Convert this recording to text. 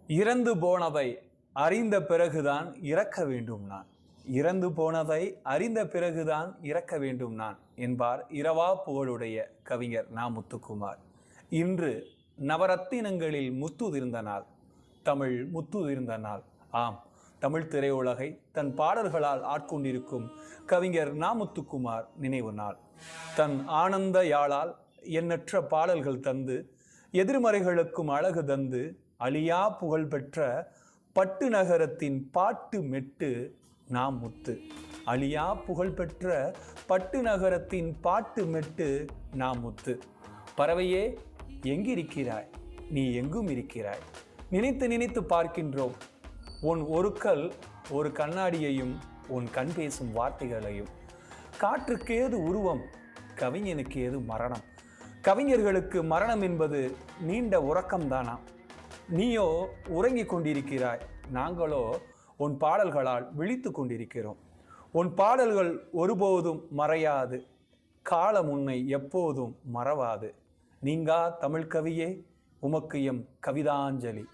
இறந்து போனதை அறிந்த பிறகுதான் இறக்க வேண்டும் நான். இறந்து போனதை அறிந்த பிறகுதான் இறக்க வேண்டும் நான் என்பார் இரவா புகழுடைய கவிஞர் நா. முத்துக்குமார். இன்று நவரத்தினங்களில் முத்துதிர்ந்த நாள், தமிழ் முத்துதிர்ந்த நாள். ஆம், தமிழ் திரையுலகை தன் பாடல்களால் ஆட்கொண்டிருக்கும் கவிஞர் நா. முத்துக்குமார் நினைவு நாள். தன் ஆனந்த யாழால் எண்ணற்ற பாடல்கள் தந்து, எதிர்மறைகளுக்கும் அழகு தந்து, அழியா புகழ் பெற்ற பட்டு நகரத்தின் பாட்டு மெட்டு நா. முத்து. அழியா புகழ் பெற்ற பட்டு நகரத்தின் பாட்டு மெட்டு நா. முத்து. பறவையே, எங்கிருக்கிறாய்? நீ எங்கும் இருக்கிறாய். நினைத்து நினைத்து பார்க்கின்றோம் உன் ஒரு கல் ஒரு கண்ணாடியையும் உன் கண் பேசும் வார்த்தைகளையும். காற்றுக்கு ஏது உருவம், கவிஞனுக்கு ஏது மரணம். கவிஞர்களுக்கு மரணம் என்பது நீண்ட உறக்கம்தானா? நீயோ உறங்கிக் கொண்டிருக்கிறாய், நாங்களோ உன் பாடல்களால் விழித்து கொண்டிருக்கிறோம். உன் பாடல்கள் ஒருபோதும் மறையாது, காலம் உன்னை எப்போதும் மறவாது. நீங்கா தமிழ் கவியே, உமக்கு எம் கவிதாஞ்சலி.